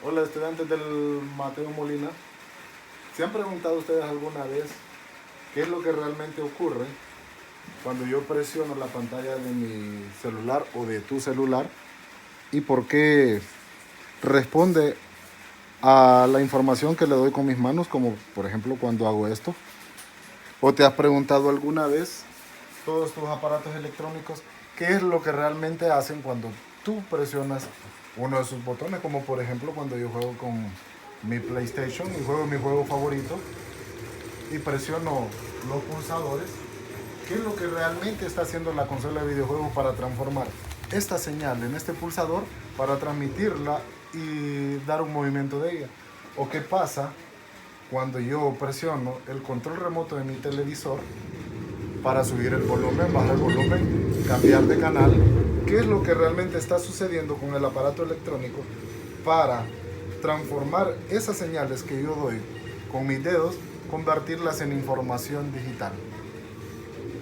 Hola estudiantes del Mateo Molina. ¿Se han preguntado ustedes alguna vez qué es lo que realmente ocurre cuando yo presiono la pantalla de mi celular o de tu celular y por qué responde a la información que le doy con mis manos, como por ejemplo cuando hago esto? ¿O te has preguntado alguna vez todos tus aparatos electrónicos qué es lo que realmente hacen cuando tú presionas uno de sus botones? Como por ejemplo cuando yo juego con mi PlayStation y juego mi juego favorito y presiono los pulsadores. ¿Qué es lo que realmente está haciendo la consola de videojuegos para transformar esta señal en este pulsador para transmitirla y dar un movimiento de ella? ¿O qué pasa cuando yo presiono el control remoto de mi televisor para subir el volumen, bajar el volumen, cambiar de canal? ¿Qué es lo que realmente está sucediendo con el aparato electrónico para transformar esas señales que yo doy con mis dedos, convertirlas en información digital?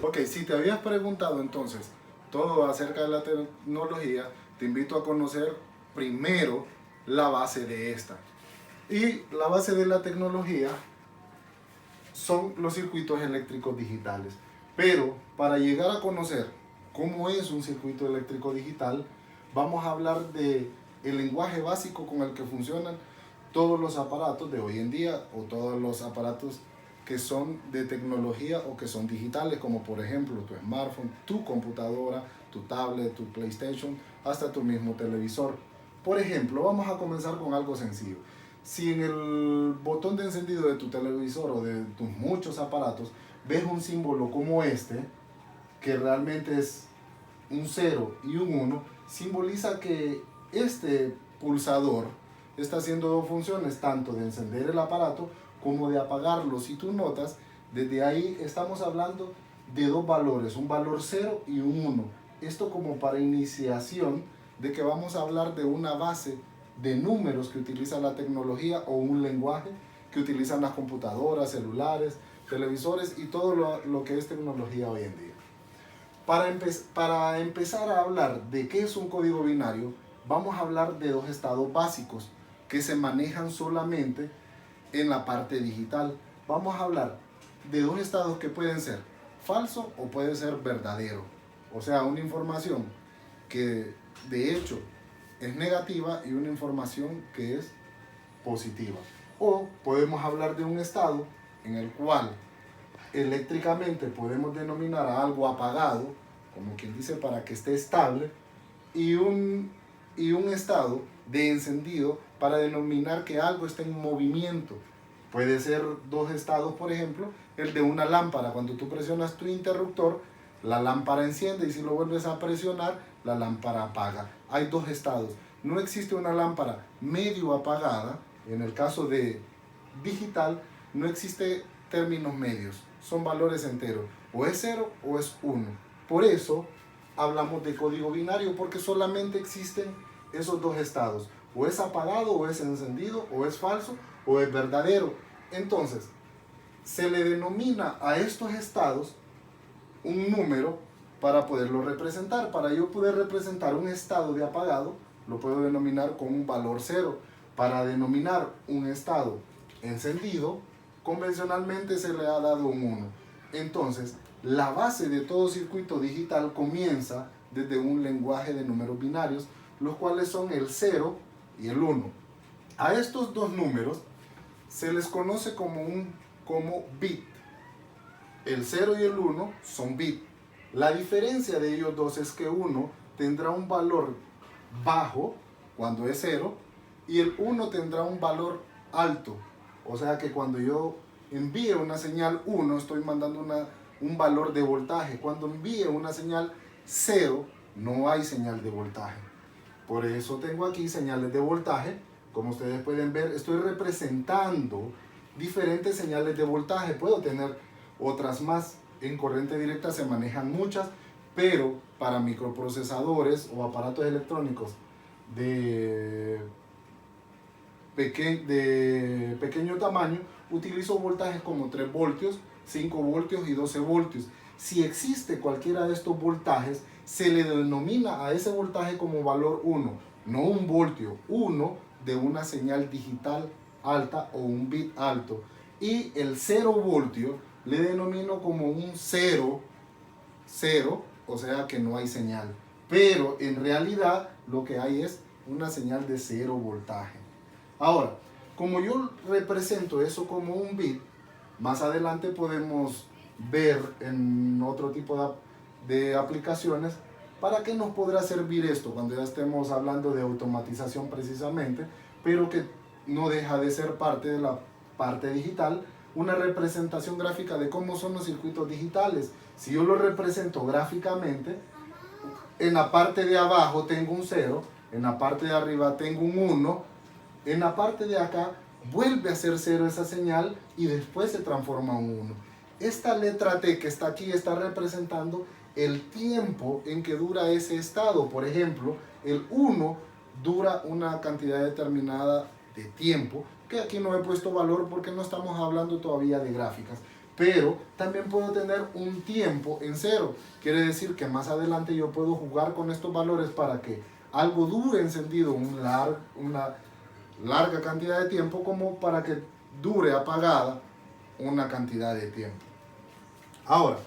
Ok, si te habías preguntado entonces todo acerca de la tecnología, te invito a conocer primero la base de esta. Y la base de la tecnología son los circuitos eléctricos digitales. Pero para llegar a conocer cómo es un circuito eléctrico digital, vamos a hablar de el lenguaje básico con el que funcionan todos los aparatos de hoy en día, o todos los aparatos que son de tecnología o que son digitales, como por ejemplo tu smartphone, tu computadora, tu tablet, tu PlayStation, hasta tu mismo televisor. Por ejemplo, vamos a comenzar con algo sencillo. Si en el botón de encendido de tu televisor o de tus muchos aparatos ves un símbolo como este, que realmente es un 0 y un 1, simboliza que este pulsador está haciendo dos funciones, tanto de encender el aparato como de apagarlo. Si tú notas, desde ahí estamos hablando de dos valores, un valor 0 y un 1. Esto como para iniciación de que vamos a hablar de una base de números que utiliza la tecnología o un lenguaje que utilizan las computadoras, celulares, televisores y todo lo que es tecnología hoy en día. Para empezar a hablar de qué es un código binario, vamos a hablar de dos estados básicos que se manejan solamente en la parte digital. Vamos a hablar de dos estados que pueden ser falso o puede ser verdadero. O sea, una información que de hecho es negativa y una información que es positiva. O podemos hablar de un estado en el cual eléctricamente podemos denominar a algo apagado, como quien dice, para que esté estable, y un estado de encendido para denominar que algo está en movimiento. Puede ser dos estados, por ejemplo, el de una lámpara. Cuando tú presionas tu interruptor, la lámpara enciende y si lo vuelves a presionar, la lámpara apaga. Hay dos estados. No existe una lámpara medio apagada. En el caso de digital, no existe términos medios. Son valores enteros. O es 0 o es 1. Por eso hablamos de código binario, porque solamente existen esos dos estados. O es apagado o es encendido, o es falso o es verdadero. Entonces, se le denomina a estos estados un número para poderlo representar. Para yo poder representar un estado de apagado, lo puedo denominar con un valor 0. Para denominar un estado encendido, convencionalmente se le ha dado un 1. Entonces, la base de todo circuito digital comienza desde un lenguaje de números binarios, los cuales son el 0 y el 1. A estos dos números se les conoce como bit. El 0 y el 1 son bit. La diferencia de ellos dos es que uno tendrá un valor bajo cuando es 0 y el 1 tendrá un valor alto. O sea que cuando yo envíe una señal 1 estoy mandando un valor de voltaje. Cuando envíe una señal 0 no hay señal de voltaje. Por eso tengo aquí señales de voltaje. Como ustedes pueden ver, estoy representando diferentes señales de voltaje. Puedo tener otras más. En corriente directa se manejan muchas, pero para microprocesadores o aparatos electrónicos de pequeño tamaño, utilizo voltajes como 3 voltios, 5 voltios y 12 voltios. Si existe cualquiera de estos voltajes, se le denomina a ese voltaje como valor 1, no un voltio, 1 de una señal digital alta o un bit alto. Y el 0 voltio le denomino como un 0, o sea que no hay señal. Pero en realidad lo que hay es una señal de 0 voltaje. Ahora, como yo represento eso como un bit, más adelante podemos ver en otro tipo de aplicaciones para qué nos podrá servir esto cuando ya estemos hablando de automatización precisamente, pero que no deja de ser parte de la parte digital, una representación gráfica de cómo son los circuitos digitales. Si yo lo represento gráficamente, en la parte de abajo tengo un 0, en la parte de arriba tengo un 1, en la parte de acá vuelve a ser 0 esa señal y después se transforma en 1. Esta letra T que está aquí está representando el tiempo en que dura ese estado. Por ejemplo, el 1 dura una cantidad determinada de tiempo, que aquí no he puesto valor porque no estamos hablando todavía de gráficas. Pero también puedo tener un tiempo en 0. Quiere decir que más adelante yo puedo jugar con estos valores para que algo dure encendido una larga cantidad de tiempo, como para que dure apagada una cantidad de tiempo. Ahora,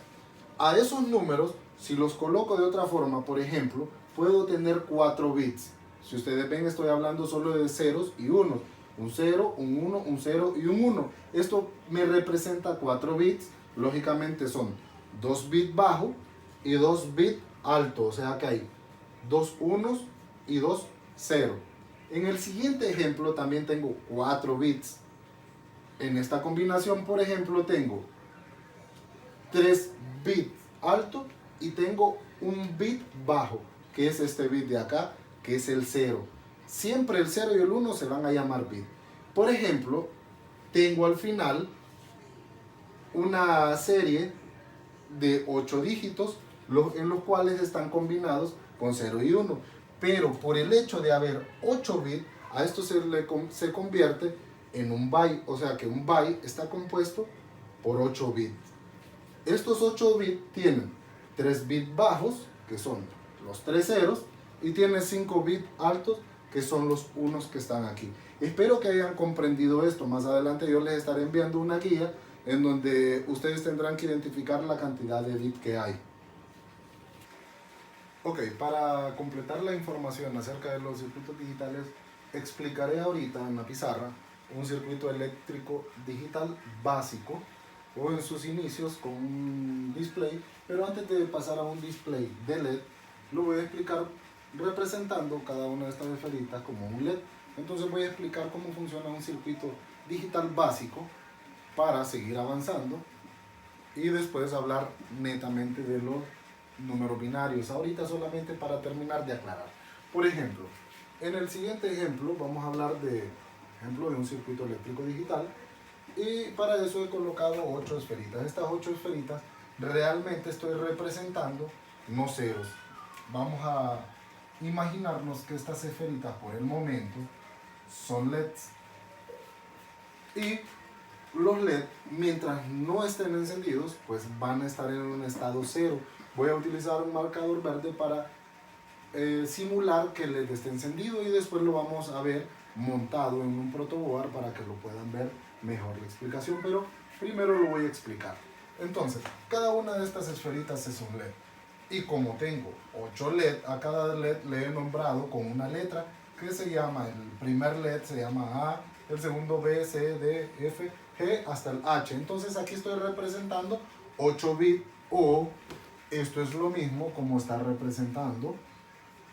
a esos números, si los coloco de otra forma, por ejemplo, puedo tener 4 bits. Si ustedes ven, estoy hablando solo de ceros y unos. Un 0, un 1, un 0 y un 1. Esto me representa 4 bits. Lógicamente son 2 bits bajo y 2 bits alto. O sea que hay 2 unos y 2 ceros. En el siguiente ejemplo también tengo 4 bits. En esta combinación, por ejemplo, tengo 3 bits alto y tengo un bit bajo, que es este bit de acá, que es el 0. Siempre el 0 y el 1 se van a llamar bit. Por ejemplo, tengo al final una serie de 8 dígitos en los cuales están combinados con 0 y 1. Pero por el hecho de haber 8 bits, a esto se convierte en un byte. O sea que un byte está compuesto por 8 bits. Estos 8 bits tienen 3 bits bajos, que son los 3 ceros, y tienen 5 bits altos, que son los unos que están aquí. Espero que hayan comprendido esto. Más adelante yo les estaré enviando una guía en donde ustedes tendrán que identificar la cantidad de bits que hay. Ok, para completar la información acerca de los circuitos digitales, explicaré ahorita en la pizarra un circuito eléctrico digital básico, o en sus inicios con un display. Pero antes de pasar a un display de LED, lo voy a explicar representando cada una de estas esferitas como un LED. Entonces voy a explicar cómo funciona un circuito digital básico para seguir avanzando y después hablar netamente de los números binarios. Ahorita solamente para terminar de aclarar. Por ejemplo, en el siguiente ejemplo vamos a hablar de un circuito eléctrico digital. Y para eso he colocado 8 esferitas. Estas 8 esferitas realmente estoy representando no ceros. Vamos a imaginarnos que estas esferitas por el momento son LEDs. Y los LED, mientras no estén encendidos, pues van a estar en un estado cero. Voy a utilizar un marcador verde para simular que el LED esté encendido y después lo vamos a ver montado en un protoboard para que lo puedan ver mejor la explicación, pero primero lo voy a explicar. Entonces, cada una de estas esferitas es un LED. Y como tengo 8 LED, a cada LED le he nombrado con una letra que se llama, el primer LED se llama A, el segundo B, C, D, F, G hasta el H. Entonces aquí estoy representando 8 bits, o esto es lo mismo como estar representando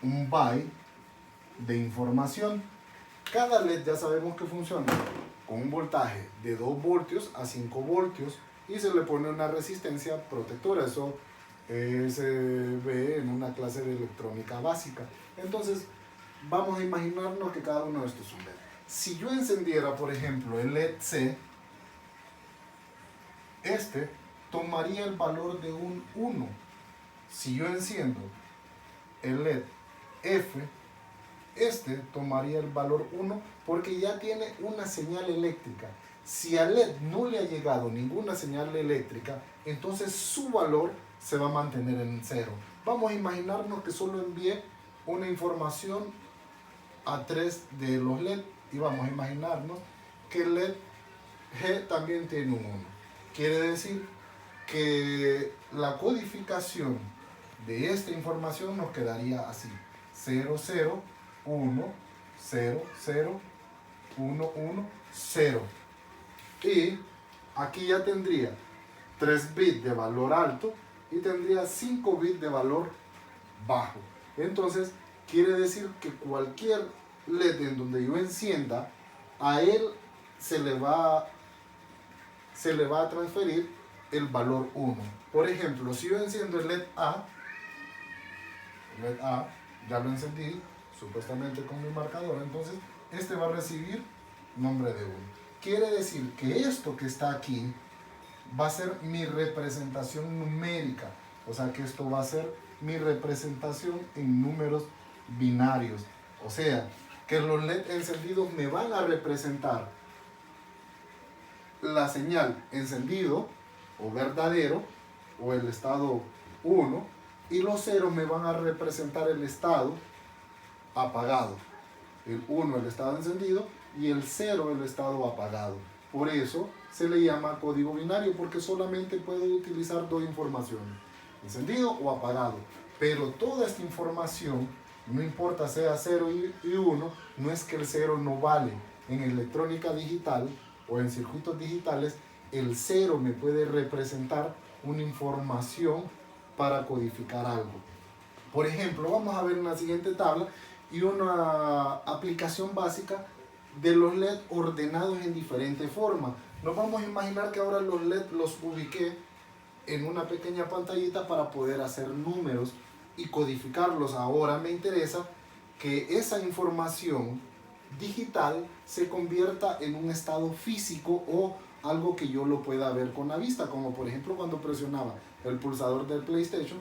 un byte de información. Cada LED ya sabemos que funciona con un voltaje de 2 voltios a 5 voltios y se le pone una resistencia protectora. Eso se ve en una clase de electrónica básica. Entonces vamos a imaginarnos que cada uno de estos es un LED. Si yo encendiera, por ejemplo, el LED C, este tomaría el valor de un 1. Si yo enciendo el LED F, este tomaría el valor 1 porque ya tiene una señal eléctrica. Si al LED no le ha llegado ninguna señal eléctrica, entonces su valor se va a mantener en 0. Vamos a imaginarnos que solo envié una información a 3 de los LED y vamos a imaginarnos que el LED G también tiene un 1. Quiere decir que la codificación de esta información nos quedaría así: 0, 0, 1, 0, 0, 1, 1, 0. Y aquí ya tendría 3 bits de valor alto y tendría 5 bits de valor bajo. Entonces quiere decir que cualquier LED en donde yo encienda, a él se le va a transferir el valor 1. Por ejemplo, si yo enciendo el LED A, ya lo encendí supuestamente con mi marcador, entonces este va a recibir nombre de 1. Quiere decir que esto que está aquí va a ser mi representación numérica, o sea que esto va a ser mi representación en números binarios, o sea que los LED encendidos me van a representar la señal encendido o verdadero o el estado 1, y los ceros me van a representar el estado apagado. El 1 el estado encendido y el 0 el estado apagado. Por eso se le llama código binario, porque solamente puedo utilizar dos informaciones: encendido o apagado. Pero toda esta información, no importa sea 0 y 1, no es que el 0 no vale. En electrónica digital o en circuitos digitales, el 0 me puede representar una información para codificar algo. Por ejemplo, vamos a ver en la siguiente tabla y una aplicación básica de los LED ordenados en diferentes formas. Nos vamos a imaginar que ahora los LED los ubiqué en una pequeña pantallita para poder hacer números y codificarlos. Ahora me interesa que esa información digital se convierta en un estado físico o algo que yo lo pueda ver con la vista, como por ejemplo cuando presionaba el pulsador del PlayStation,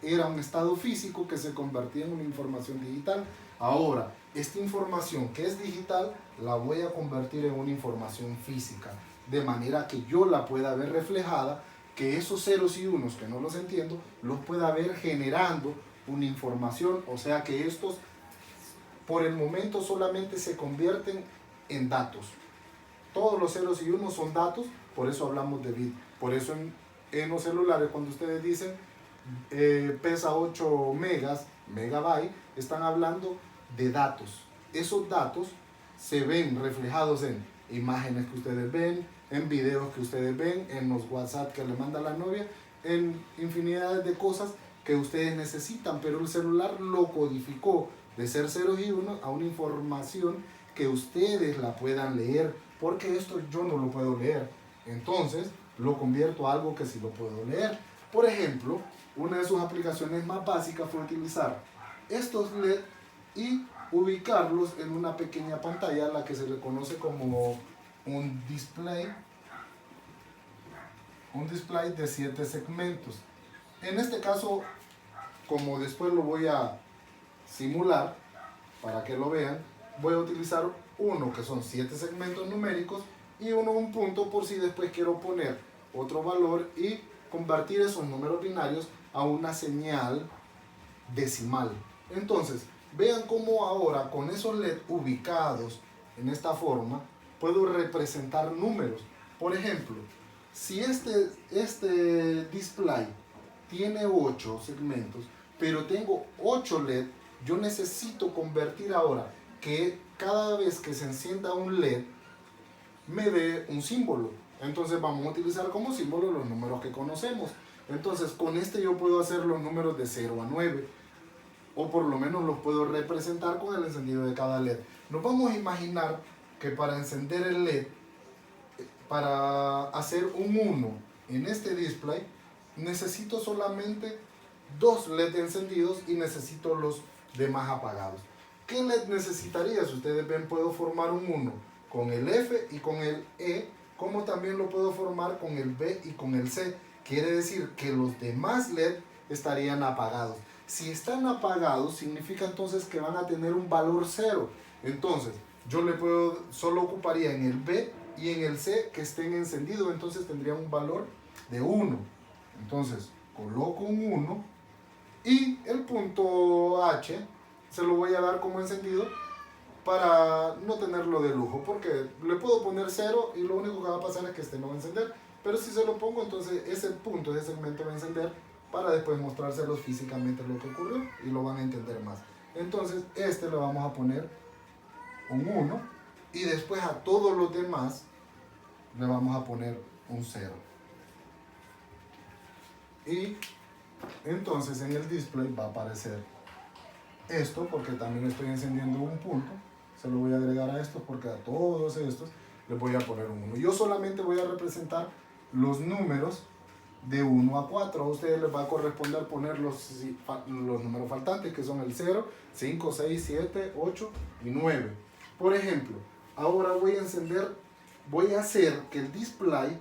era un estado físico que se convertía en una información digital. Ahora, esta información que es digital la voy a convertir en una información física, de manera que yo la pueda ver reflejada, que esos ceros y unos que no los entiendo, los pueda ver generando una información, o sea que estos por el momento solamente se convierten en datos. Todos los ceros y unos son datos, por eso hablamos de bit. Por eso en los celulares, cuando ustedes dicen pesa 8 megabytes, están hablando de datos. Esos datos se ven reflejados en imágenes que ustedes ven, en videos que ustedes ven, en los WhatsApp que le manda la novia, en infinidad de cosas que ustedes necesitan, pero el celular lo codificó de ser ceros y unos a una información que ustedes la puedan leer, porque esto yo no lo puedo leer. Entonces lo convierto a algo que sí lo puedo leer. Por ejemplo, una de sus aplicaciones más básicas fue utilizar estos LED y ubicarlos en una pequeña pantalla, la que se le conoce como un display de 7 segmentos. En este caso, como después lo voy a simular para que lo vean, voy a utilizar uno que son 7 segmentos numéricos y un punto por si después quiero poner otro valor y convertir esos números binarios a una señal decimal. Entonces, vean cómo ahora con esos LED ubicados en esta forma puedo representar números. Por ejemplo, si este display tiene 8 segmentos, pero tengo 8 LED, yo necesito convertir ahora que cada vez que se encienda un LED me dé un símbolo. Entonces vamos a utilizar como símbolo los números que conocemos. Entonces con este yo puedo hacer los números de 0 a 9, o por lo menos los puedo representar con el encendido de cada LED. Nos vamos a imaginar que para encender el LED, para hacer un 1 en este display, necesito solamente 2 LED encendidos y necesito los demás apagados. ¿Qué LED necesitaría? Si ustedes ven, puedo formar un 1 con el F y con el E, como también lo puedo formar con el B y con el C. Quiere decir que los demás LED estarían apagados. Si están apagados, significa entonces que van a tener un valor 0. Entonces, yo solo ocuparía en el B y en el C que estén encendidos, entonces tendría un valor de 1. Entonces, coloco un 1 y el punto H se lo voy a dar como encendido para no tenerlo de lujo, porque le puedo poner 0 y lo único que va a pasar es que este no va a encender, pero si se lo pongo, entonces ese punto, ese segmento va a encender para después mostrárselos físicamente lo que ocurrió y lo van a entender más. Entonces este le vamos a poner un 1 y después a todos los demás le vamos a poner un 0. Y entonces en el display va a aparecer esto, porque también estoy encendiendo un punto. Se lo voy a agregar a esto porque a todos estos les voy a poner un 1. Yo solamente voy a representar los números de 1 a 4. A ustedes les va a corresponder poner los números faltantes, que son el 0, 5, 6, 7, 8 y 9. Por ejemplo, ahora voy a hacer que el display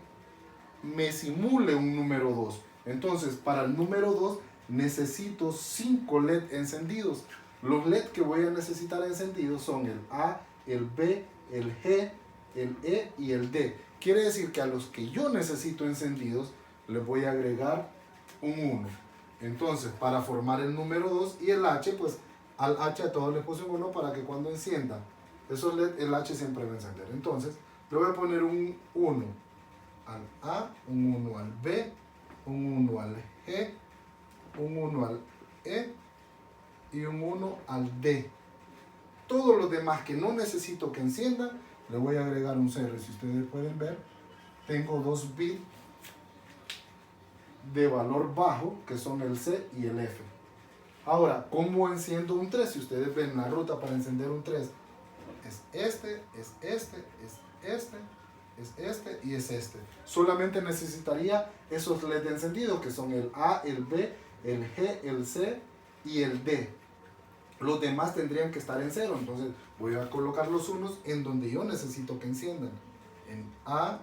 me simule un número 2. Entonces, para el número 2 necesito 5 LED encendidos. Los LED que voy a necesitar encendidos son el A, el B, el G, el E y el D. Quiere decir que a los que yo necesito encendidos les voy a agregar un 1. Entonces, para formar el número 2 y el H, pues al H a todos les puse un 1 para que cuando encienda esos LED, el H siempre va a encender. Entonces, le voy a poner un 1 al A, un 1 al B, un 1 al G, un 1 al E y un 1 al D. Todos los demás que no necesito que enciendan, le voy a agregar un 0. Si ustedes pueden ver, tengo 2 bits de valor bajo, que son el C y el F. Ahora, ¿cómo enciendo un 3? Si ustedes ven la ruta para encender un 3, es este, es este, es este, es este y es este. Solamente necesitaría esos LED encendidos, que son el A, el B, el G, el C y el D. Los demás tendrían que estar en 0. Entonces voy a colocar los unos en donde yo necesito que enciendan. En A,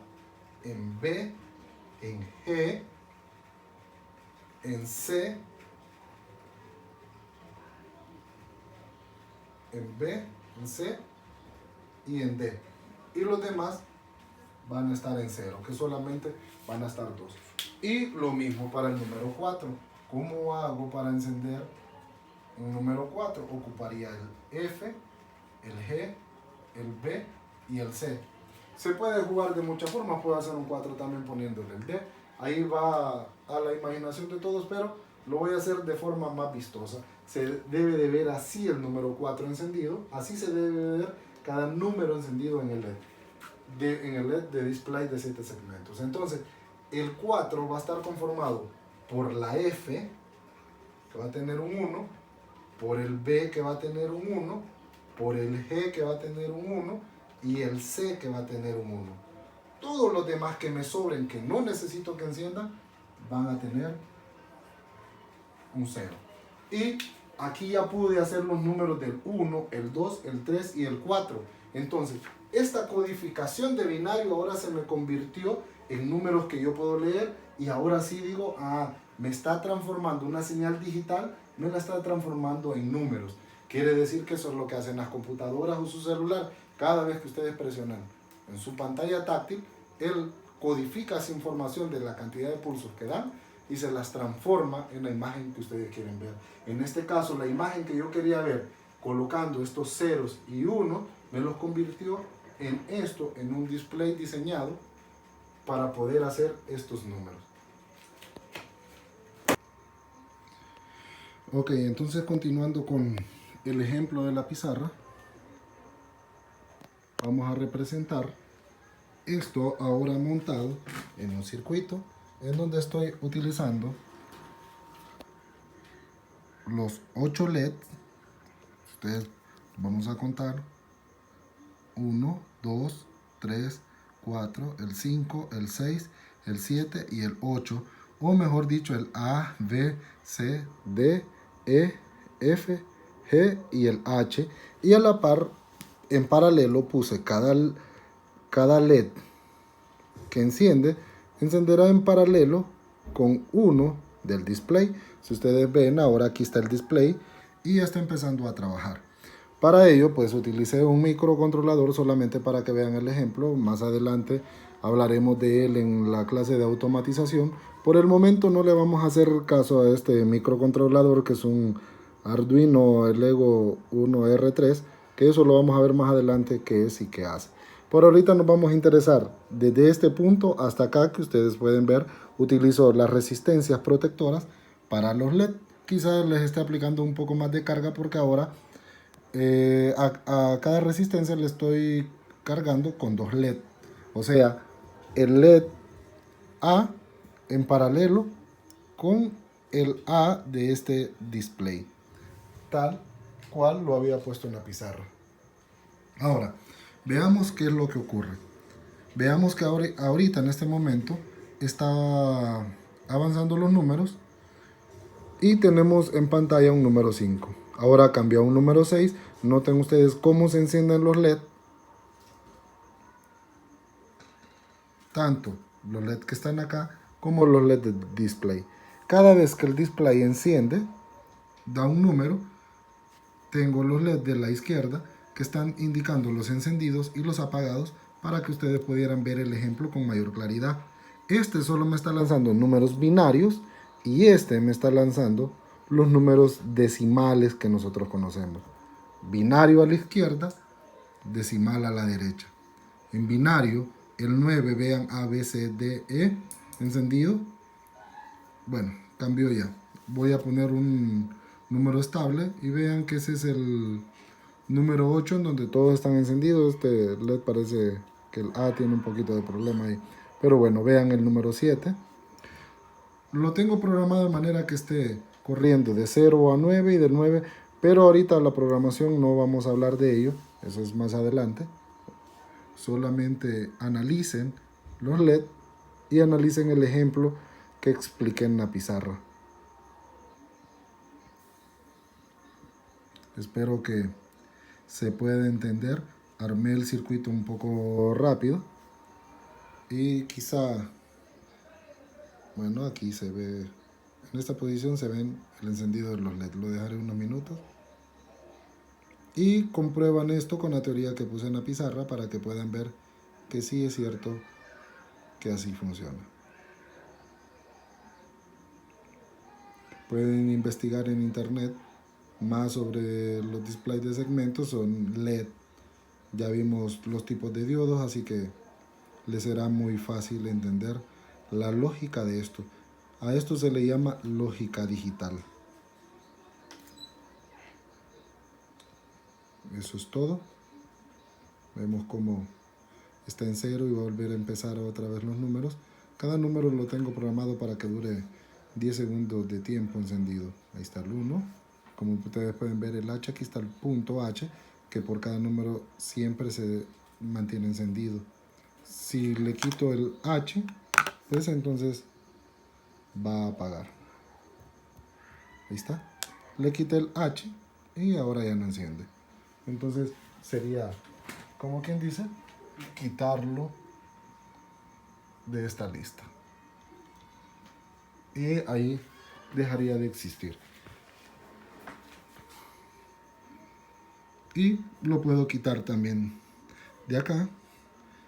en B, en G, en C, en B, en C y en D. Y los demás van a estar en 0, que solamente van a estar 2. Y lo mismo para el número 4. ¿Cómo hago para encender un número 4? Ocuparía el F, el G, el B y el C. Se puede jugar de muchas formas. Puedo hacer un 4 también poniéndole el D. Ahí va a la imaginación de todos, pero lo voy a hacer de forma más vistosa. Se debe de ver así el número 4 encendido. Así se debe ver cada número encendido en el LED. En el LED de display de 7 segmentos. Entonces, el 4 va a estar conformado por la F, que va a tener un 1, por el B, que va a tener un 1, por el G, que va a tener un 1, y el C, que va a tener un 1. Todos los demás que me sobren, que no necesito que enciendan, van a tener un 0. Y aquí ya pude hacer los números del 1, el 2, el 3 y el 4. Entonces, esta codificación de binario ahora se me convirtió en números que yo puedo leer, y ahora sí digo, me está transformando una señal digital, me la está transformando en números. Quiere decir que eso es lo que hacen las computadoras o su celular. Cada vez que ustedes presionan en su pantalla táctil, él codifica esa información de la cantidad de pulsos que dan y se las transforma en la imagen que ustedes quieren ver. En este caso, la imagen que yo quería ver, colocando estos ceros y unos, me los convirtió en esto, en un display diseñado para poder hacer estos números. Ok, entonces continuando con el ejemplo de la pizarra, vamos a representar esto ahora montado en un circuito en donde estoy utilizando los 8 LED. Ustedes vamos a contar 1, 2, 3, 4, el 5, el 6, el 7 y el 8, o mejor dicho el A, B, C, D, E, F, G y el H, y a la par en paralelo puse cada LED que encenderá en paralelo con uno del display. Si ustedes ven, ahora aquí está el display y ya está empezando a trabajar. Para ello, pues utilicé un microcontrolador solamente para que vean el ejemplo. Más adelante hablaremos de él en la clase de automatización. Por el momento no le vamos a hacer caso a este microcontrolador, que es un Arduino Lego 1R3, que eso lo vamos a ver más adelante qué es y qué hace. Por ahorita nos vamos a interesar desde este punto hasta acá, que ustedes pueden ver, utilizo las resistencias protectoras para los LED. Quizás les esté aplicando un poco más de carga porque ahora a cada resistencia le estoy cargando con 2 LED. O sea, el LED A en paralelo con el A de este display, tal cual lo había puesto en la pizarra. Ahora, veamos qué es lo que ocurre. Veamos que ahorita en este momento está avanzando los números y tenemos en pantalla un número 5. Ahora cambió a un número 6. Noten ustedes cómo se encienden los LED. Tanto los LED que están acá como los LED de display. Cada vez que el display enciende, da un número. Tengo los LED de la izquierda que están indicando los encendidos y los apagados para que ustedes pudieran ver el ejemplo con mayor claridad. Este solo me está lanzando números binarios y este me está lanzando los números decimales que nosotros conocemos. Binario a la izquierda, decimal a la derecha. En binario, el 9, vean A, B, C, D, E, encendido. Bueno, cambio ya. Voy a poner un número estable y vean que ese es el número 8 en donde todos están encendidos. Este LED parece que el A tiene un poquito de problema ahí. Pero bueno, vean el número 7. Lo tengo programado de manera que esté corriendo de 0 a 9 y de 9. Pero ahorita la programación no vamos a hablar de ello. Eso es más adelante. Solamente analicen los LED y analicen el ejemplo que expliqué en la pizarra. Espero que se pueda entender. Armé el circuito un poco rápido y quizá, bueno, aquí se ve, en esta posición se ven el encendido de los LED. Lo dejaré unos minutos y comprueban esto con la teoría que puse en la pizarra para que puedan ver que sí es cierto que así funciona. Pueden investigar en internet más sobre los displays de segmentos. Son LED. Ya vimos los tipos de diodos, así que les será muy fácil entender la lógica de esto. A esto se le llama lógica digital. Eso es todo. Vemos cómo está en 0 y va a volver a empezar otra vez los números. Cada número lo tengo programado para que dure 10 segundos de tiempo encendido. Ahí está el 1. Como ustedes pueden ver el H, aquí está el punto H, que por cada número siempre se mantiene encendido. Si le quito el H, pues entonces va a apagar. Ahí está. Le quité el H y ahora ya no enciende. Entonces sería, como quien dice, quitarlo de esta lista. Y ahí dejaría de existir. Y lo puedo quitar también de acá.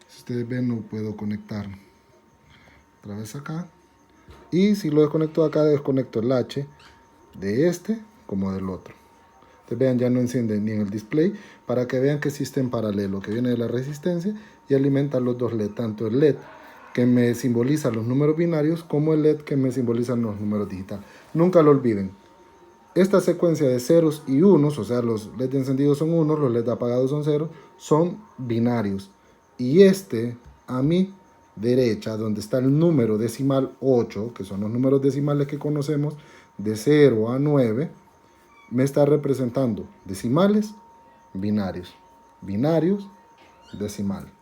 Si ustedes ven, lo puedo conectar otra vez acá. Y si lo desconecto acá, desconecto el H de este como del otro. Ustedes vean, ya no enciende ni en el display, para que vean que existe en paralelo, que viene de la resistencia y alimenta los dos LED, tanto el LED que me simboliza los números binarios como el LED que me simboliza los números digitales. Nunca lo olviden. Esta secuencia de ceros y unos, o sea, los LED encendidos son unos, los LED apagados son ceros, son binarios. Y este, a mi derecha, donde está el número decimal 8, que son los números decimales que conocemos, de 0 a 9, me está representando decimales, binarios. Binarios, decimal.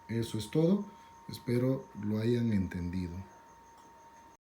Eso es todo. Espero lo hayan entendido.